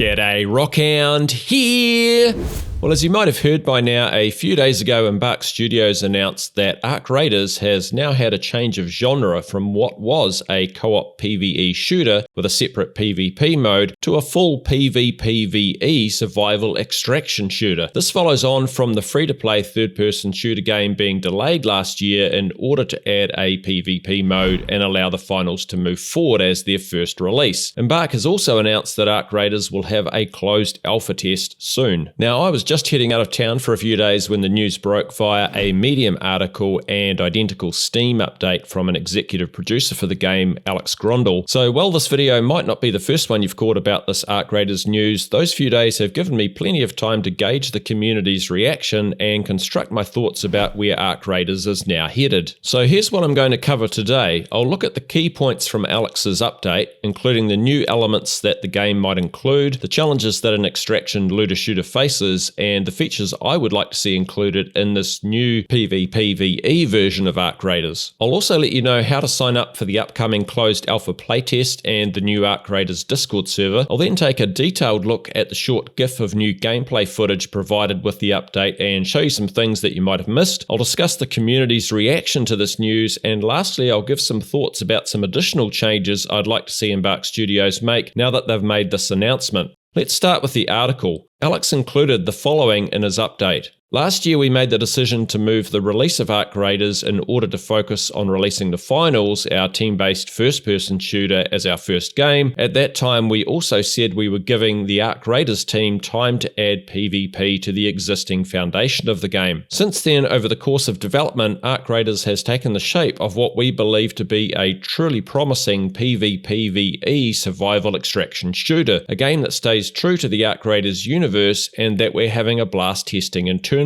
G'day, Rockhound here! Well, as you might have heard by now, a few days ago Embark Studios announced that Ark Raiders has now had a change of genre from what was a co-op PvE shooter with a separate PvP mode to a full PvPvE survival extraction shooter. This follows on from the free-to-play third-person shooter game being delayed last year in order to add a PvP mode and allow the finals to move forward as their first release. Embark has also announced that Ark Raiders will have a closed alpha test soon. Now, I was just heading out of town for a few days when the news broke via a Medium article and identical Steam update from an executive producer for the game, Alex Grondel. So while this video might not be the first one you've caught about this Ark Raiders news, those few days have given me plenty of time to gauge the community's reaction and construct my thoughts about where Ark Raiders is now headed. So here's what I'm going to cover today. I'll look at the key points from Alex's update, including the new elements that the game might include, the challenges that an extraction looter shooter faces, and the features I would like to see included in this new PvPvE version of Ark Raiders. I'll also let you know how to sign up for the upcoming closed alpha playtest and the new Ark Raiders Discord server. I'll then take a detailed look at the short GIF of new gameplay footage provided with the update and show you some things that you might have missed. I'll discuss the community's reaction to this news, and lastly I'll give some thoughts about some additional changes I'd like to see Embark Studios make now that they've made this announcement. Let's start with the article. Alex included the following in his update. Last year we made the decision to move the release of Ark Raiders in order to focus on releasing the finals, our team-based first-person shooter, as our first game. At that time we also said we were giving the Ark Raiders team time to add PvP to the existing foundation of the game. Since then, over the course of development, Ark Raiders has taken the shape of what we believe to be a truly promising PvPvE survival extraction shooter, a game that stays true to the Ark Raiders universe and that we're having a blast testing internally.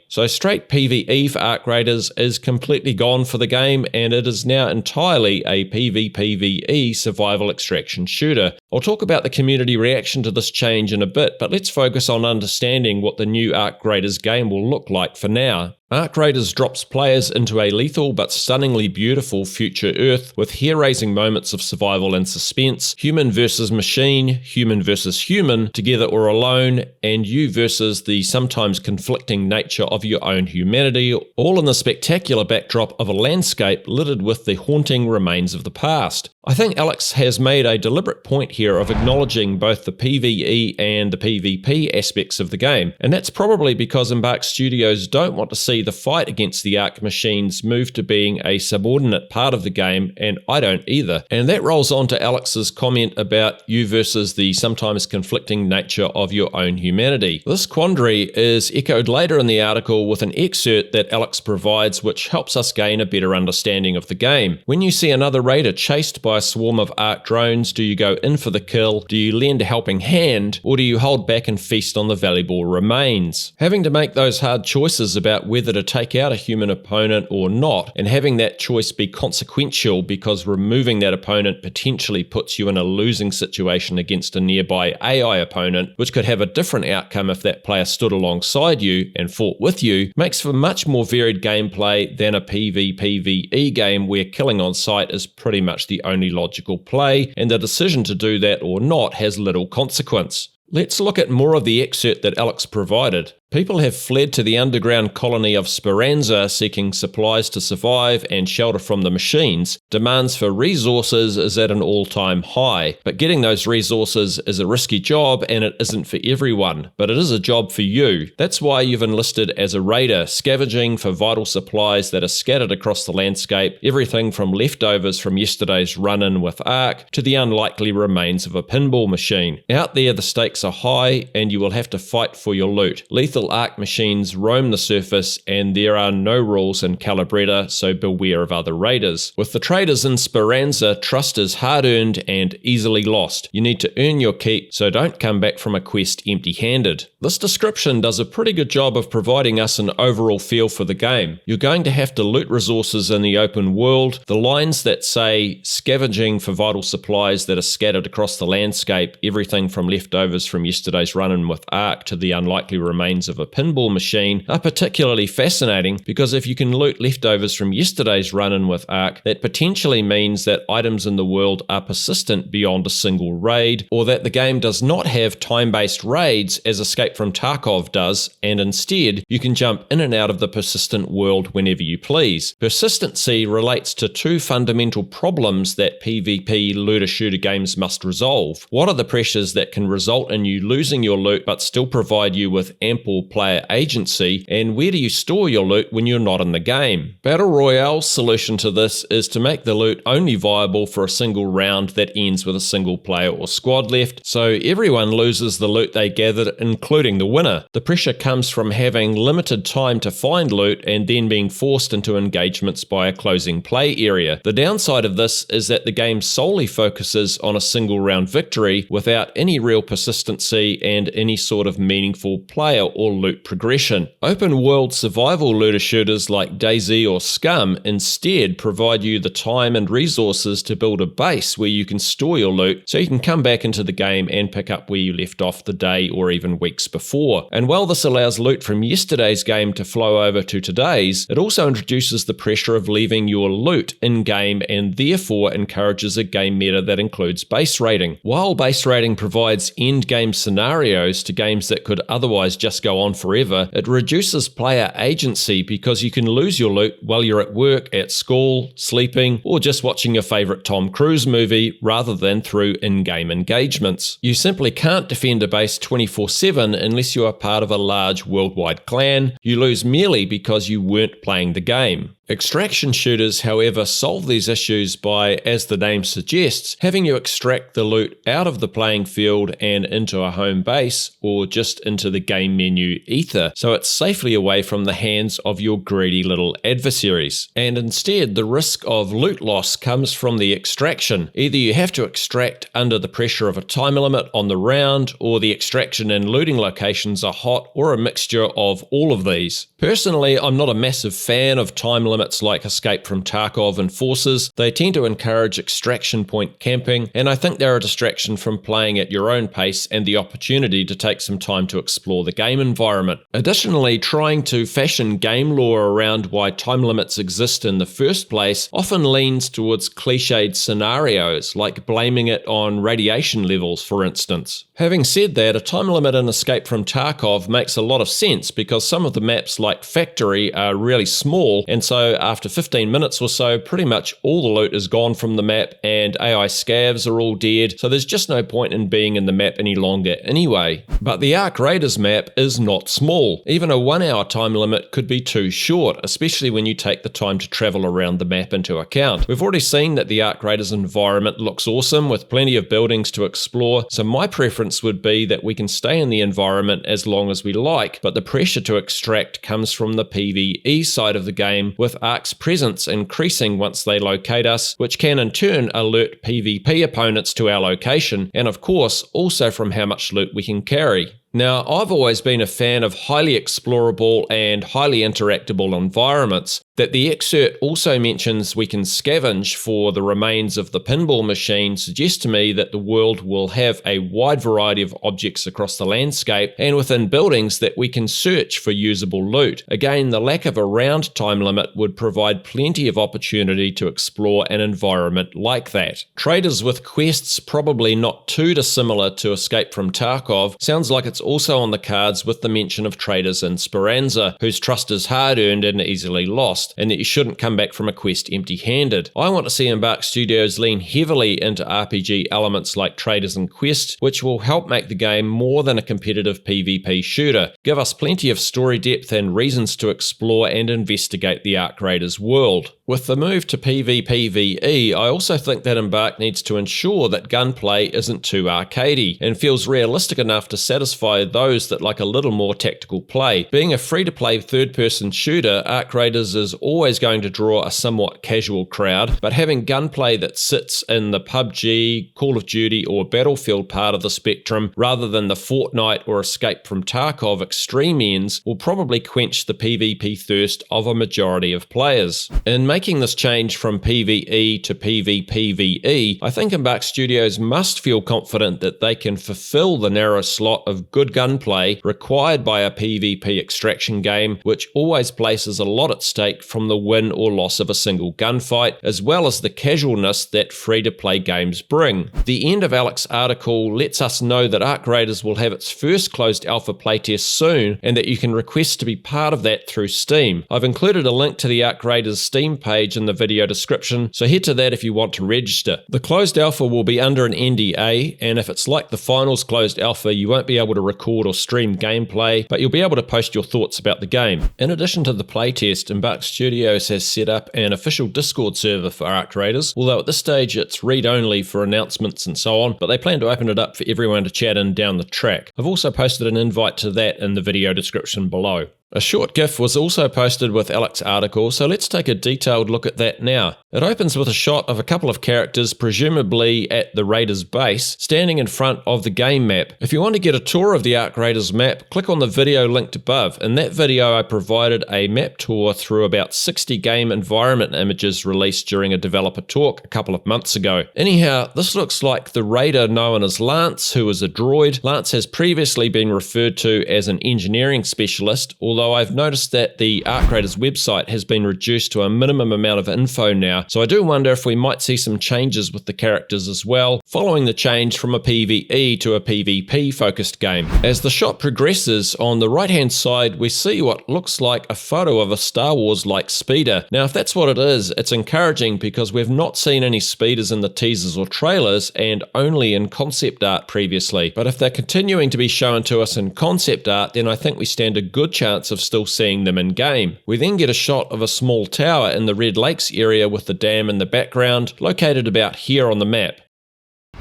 So straight PvE for Ark Raiders is completely gone for the game, and it is now entirely a PvPvE survival extraction shooter. I'll talk about the community reaction to this change in a bit, but let's focus on understanding what the new Ark Raiders game will look like for now. Ark Raiders drops players into a lethal but stunningly beautiful future Earth with hair-raising moments of survival and suspense, human versus machine, human versus human, together or alone, and you versus the sometimes conflicting nature of your own humanity, all in the spectacular backdrop of a landscape littered with the haunting remains of the past. I think Alex has made a deliberate point here of acknowledging both the PvE and the PvP aspects of the game, and that's probably because Embark Studios don't want to see the fight against the Ark machines move to being a subordinate part of the game, and I don't either. And that rolls on to Alex's comment about you versus the sometimes conflicting nature of your own humanity. This quandary is echoed later in the article with an excerpt that Alex provides which helps us gain a better understanding of the game. When you see another raider chased by a swarm of Ark drones, do you go in for the kill, do you lend a helping hand, or do you hold back and feast on the valuable remains? Having to make those hard choices about whether to take out a human opponent or not, and having that choice be consequential because removing that opponent potentially puts you in a losing situation against a nearby AI opponent, which could have a different outcome if that player stood alongside you and fought with you, makes for much more varied gameplay than a PvPvE game where killing on sight is pretty much the only logical play, and the decision to do that or not has little consequence. Let's look at more of the excerpt that Alex provided. People have fled to the underground colony of Speranza seeking supplies to survive and shelter from the machines. Demands for resources is at an all-time high, but getting those resources is a risky job and it isn't for everyone, but it is a job for you. That's why you've enlisted as a raider, scavenging for vital supplies that are scattered across the landscape, everything from leftovers from yesterday's run-in with Ark to the unlikely remains of a pinball machine. Out there the stakes are high and you will have to fight for your loot. Lethal Ark machines roam the surface and there are no rules in Calabretta, so beware of other raiders. With the traders in Speranza, trust is hard-earned and easily lost. You need to earn your keep, so don't come back from a quest empty-handed. This description does a pretty good job of providing us an overall feel for the game. You're going to have to loot resources in the open world. The lines that say scavenging for vital supplies that are scattered across the landscape, everything from leftovers from yesterday's run-in with Ark to the unlikely remains remains of a pinball machine are particularly fascinating, because if you can loot leftovers from yesterday's run-in with Ark, that potentially means that items in the world are persistent beyond a single raid, or that the game does not have time-based raids as Escape from Tarkov does, and instead you can jump in and out of the persistent world whenever you please. Persistency relates to two fundamental problems that PvP looter-shooter games must resolve. What are the pressures that can result in you losing your loot but still provide you with ample player agency, and where do you store your loot when you're not in the game? Battle Royale's solution to this is to make the loot only viable for a single round that ends with a single player or squad left, so everyone loses the loot they gathered, including the winner. The pressure comes from having limited time to find loot and then being forced into engagements by a closing play area. The downside of this is that the game solely focuses on a single round victory without any real persistency and any sort of meaningful player or loot progression. Open world survival looter shooters like DayZ or Scum instead provide you the time and resources to build a base where you can store your loot, so you can come back into the game and pick up where you left off the day or even weeks before. And while this allows loot from yesterday's game to flow over to today's, it also introduces the pressure of leaving your loot in-game and therefore encourages a game meta that includes base raiding. While base raiding provides end-game scenarios to games that could otherwise just go on forever, it reduces player agency because you can lose your loot while you're at work, at school, sleeping, or just watching your favorite Tom Cruise movie rather than through in-game engagements. You simply can't defend a base 24/7 unless you are part of a large worldwide clan. You lose merely because you weren't playing the game. Extraction shooters, however, solve these issues by, as the name suggests, having you extract the loot out of the playing field and into a home base, or just into the game menu ether, so it's safely away from the hands of your greedy little adversaries. And instead, the risk of loot loss comes from the extraction. Either you have to extract under the pressure of a time limit on the round, or the extraction and looting locations are hot, or a mixture of all of these. Personally, I'm not a massive fan of time limits like Escape from Tarkov and Forces. They tend to encourage extraction point camping, and I think they're a distraction from playing at your own pace and the opportunity to take some time to explore the game environment. Additionally, trying to fashion game lore around why time limits exist in the first place often leans towards cliched scenarios, like blaming it on radiation levels, for instance. Having said that, a time limit in Escape from Tarkov makes a lot of sense because some of the maps like Factory are really small, and so after 15 minutes or so, pretty much all the loot is gone from the map and AI scavs are all dead, so there's just no point in being in the map any longer anyway. But the Ark Raiders map is not small. Even a 1 hour time limit could be too short, especially when you take the time to travel around the map into account. We've already seen that the Ark Raiders environment looks awesome with plenty of buildings to explore, so my preference would be that we can stay in the environment as long as we like, but the pressure to extract comes from the PvE side of the game, with Ark's presence increasing once they locate us, which can in turn alert PvP opponents to our location, and of course also from how much loot we can carry. Now, I've always been a fan of highly explorable and highly interactable environments. That the excerpt also mentions we can scavenge for the remains of the pinball machine suggests to me that the world will have a wide variety of objects across the landscape and within buildings that we can search for usable loot. Again, the lack of a round time limit would provide plenty of opportunity to explore an environment like that. Traders with quests probably not too dissimilar to Escape from Tarkov. Sounds like it's also on the cards with the mention of traders in Speranza, whose trust is hard-earned and easily lost, and that you shouldn't come back from a quest empty-handed. I want to see Embark Studios lean heavily into RPG elements like traders and quests, which will help make the game more than a competitive PvP shooter, give us plenty of story depth and reasons to explore and investigate the Ark Raiders world. With the move to PvPvE, I also think that Embark needs to ensure that gunplay isn't too arcadey and feels realistic enough to satisfy those that like a little more tactical play. Being a free-to-play third-person shooter, Ark Raiders is always going to draw a somewhat casual crowd, but having gunplay that sits in the PUBG, Call of Duty or Battlefield part of the spectrum rather than the Fortnite or Escape from Tarkov extreme ends will probably quench the PvP thirst of a majority of players. In making this change from PvE to PvPvE, I think Embark Studios must feel confident that they can fulfill the narrow slot of good gunplay required by a PvP extraction game, which always places a lot at stake from the win or loss of a single gunfight, as well as the casualness that free-to-play games bring. The end of Alex's article lets us know that Arc Raiders will have its first closed alpha playtest soon, and that you can request to be part of that through Steam. I've included a link to the Arc Raiders Steam page in the video description, so head to that if you want to register. The closed alpha will be under an NDA, and if it's like the finals closed alpha, you won't be able to record or stream gameplay, but you'll be able to post your thoughts about the game. In addition to the playtest, Embark Studios has set up an official Discord server for Arc Raiders, although at this stage it's read-only for announcements and so on, but they plan to open it up for everyone to chat in down the track. I've also posted an invite to that in the video description below. A short GIF was also posted with Alex's article, so let's take a detailed look at that now. It opens with a shot of a couple of characters, presumably at the Raiders base, standing in front of the game map. If you want to get a tour of the Arc Raiders map, click on the video linked above. In that video I provided a map tour through about 60 game environment images released during a developer talk a couple of months ago. Anyhow, this looks like the Raider known as Lance, who is a droid. Lance has previously been referred to as an engineering specialist, although I've noticed that the Arc Raiders website has been reduced to a minimum amount of info now, so I do wonder if we might see some changes with the characters as well, following the change from a PvE to a PvP focused game. As the shot progresses, on the right hand side we see what looks like a photo of a Star Wars like speeder. Now if that's what it is, it's encouraging because we've not seen any speeders in the teasers or trailers and only in concept art previously, but if they're continuing to be shown to us in concept art, then I think we stand a good chance of still seeing them in game. We then get a shot of a small tower in the Red Lakes area with the dam in the background, located about here on the map.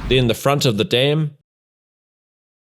Then the front of the dam,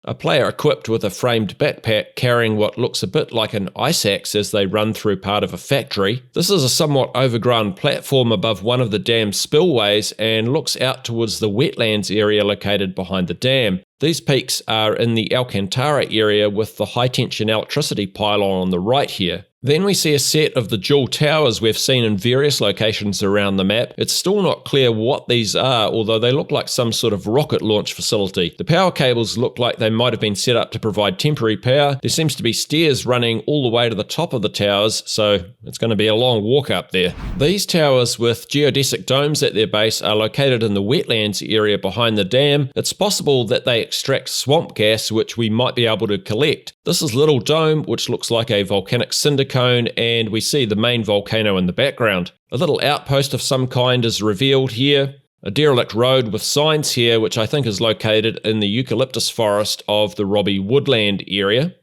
a player equipped with a framed backpack carrying what looks a bit like an ice axe as they run through part of a factory. This is a somewhat overgrown platform above one of the dam's spillways and looks out towards the wetlands area located behind the dam. These peaks are in the Alcantara area with the high-tension electricity pylon on the right here. Then we see a set of the dual towers we've seen in various locations around the map. It's still not clear what these are, although they look like some sort of rocket launch facility. The power cables look like they might have been set up to provide temporary power. There seems to be stairs running all the way to the top of the towers, so it's going to be a long walk up there. These towers with geodesic domes at their base are located in the wetlands area behind the dam. It's possible that they extract swamp gas, which we might be able to collect. This is Little Dome, which looks like a volcanic cinder cone, and we see the main volcano in the background. A little outpost of some kind is revealed here. A derelict road with signs here, which I think is located in the eucalyptus forest of the Robbie Woodland area.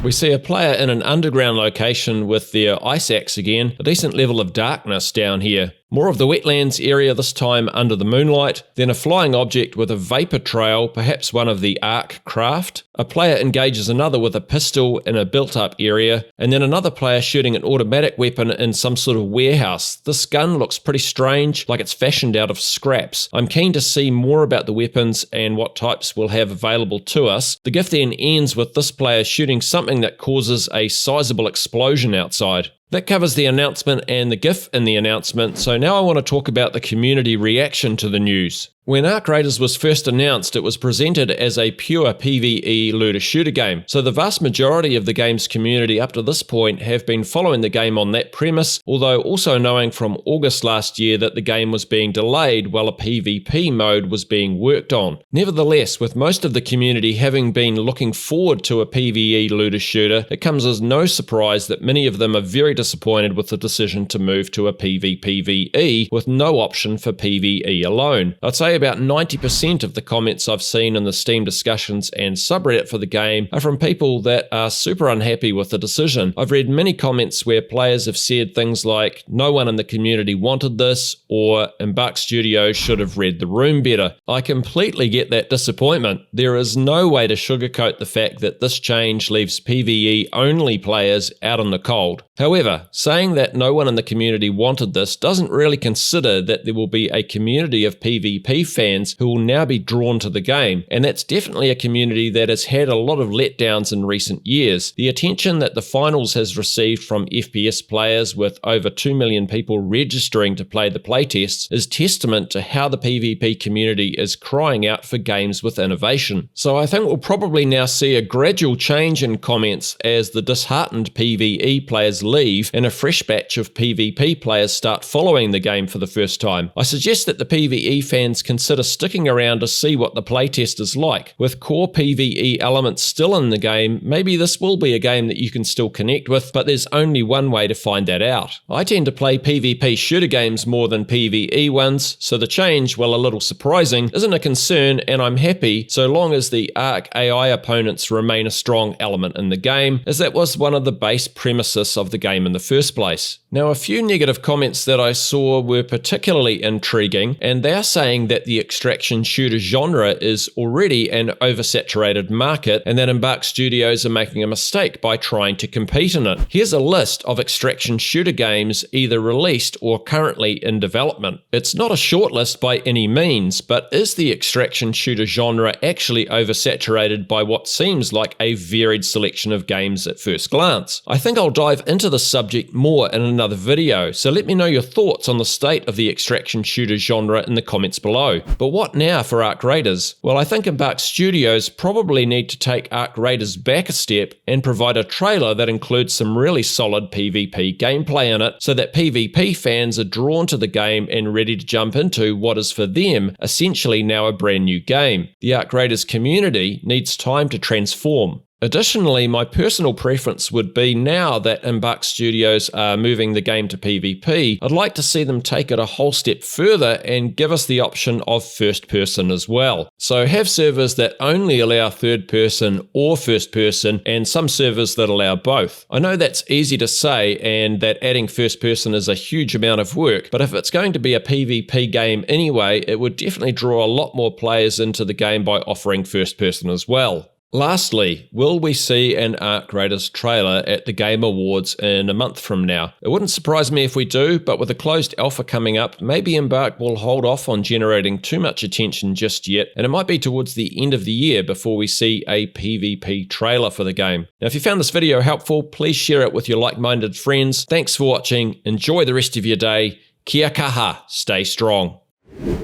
We see a player in an underground location with their ice axe again, a decent level of darkness down here. More of the wetlands area, this time under the moonlight, then a flying object with a vapor trail, perhaps one of the Arc craft. A player engages another with a pistol in a built-up area, and then another player shooting an automatic weapon in some sort of warehouse. This gun looks pretty strange, like it's fashioned out of scraps. I'm keen to see more about the weapons and what types we'll have available to us. The GIF then ends with this player shooting something that causes a sizable explosion outside. That covers the announcement and the GIF in the announcement, so now I want to talk about the community reaction to the news. When Arc Raiders was first announced, it was presented as a pure PvE looter-shooter game, so the vast majority of the game's community up to this point have been following the game on that premise, although also knowing from August last year that the game was being delayed while a PvP mode was being worked on. Nevertheless, with most of the community having been looking forward to a PvE looter-shooter, it comes as no surprise that many of them are very disappointed with the decision to move to a PvPvE with no option for PvE alone. I'd say about 90% of the comments I've seen in the Steam discussions and subreddit for the game are from people that are super unhappy with the decision. I've read many comments where players have said things like, no one in the community wanted this, or Embark Studios should have read the room better. I completely get that disappointment. There is no way to sugarcoat the fact that this change leaves PvE only players out in the cold. However, saying that no one in the community wanted this doesn't really consider that there will be a community of PvP fans who will now be drawn to the game, and that's definitely a community that has had a lot of letdowns in recent years. The attention that the finals has received from FPS players, with over 2 million people registering to play the playtests, is testament to how the PvP community is crying out for games with innovation. So I think we'll probably now see a gradual change in comments as the disheartened PvE players leave and a fresh batch of PvP players start following the game for the first time. I suggest that the PvE fans consider sticking around to see what the playtest is like. With core PvE elements still in the game, maybe this will be a game that you can still connect with, but there's only one way to find that out. I tend to play PvP shooter games more than PvE ones, so the change, while a little surprising, isn't a concern, and I'm happy so long as the Ark AI opponents remain a strong element in the game, as that was one of the base premises of the game in the first place. Now, a few negative comments that I saw were particularly intriguing, and they're saying that the extraction shooter genre is already an oversaturated market and that Embark Studios are making a mistake by trying to compete in it. Here's a list of extraction shooter games either released or currently in development. It's not a short list by any means, but is the extraction shooter genre actually oversaturated by what seems like a varied selection of games at first glance? I think I'll dive into the subject more in another video, so let me know your thoughts on the state of the extraction shooter genre in the comments below. But what now for Ark Raiders? Well, I think Embark Studios probably need to take Ark Raiders back a step and provide a trailer that includes some really solid PvP gameplay in it, so that PvP fans are drawn to the game and ready to jump into what is for them essentially now a brand new game. The Ark Raiders community needs time to transform. Additionally, my personal preference would be, now that Embark Studios are moving the game to PvP, I'd like to see them take it a whole step further and give us the option of first person as well. So have servers that only allow third person or first person, and some servers that allow both. I know that's easy to say and that adding first person is a huge amount of work, but if it's going to be a PvP game anyway, it would definitely draw a lot more players into the game by offering first person as well. Lastly, will we see an Ark Raiders trailer at the Game Awards in a month from now? It wouldn't surprise me if we do, but with a closed alpha coming up, maybe Embark will hold off on generating too much attention just yet, and it might be towards the end of the year before we see a PvP trailer for the game. Now, if you found this video helpful, please share it with your like-minded friends. Thanks for watching, enjoy the rest of your day, kia kaha, stay strong.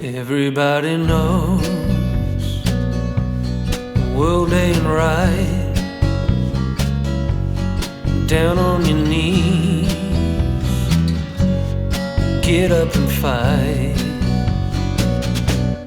Everybody knows world ain't right. Down on your knees, get up and fight.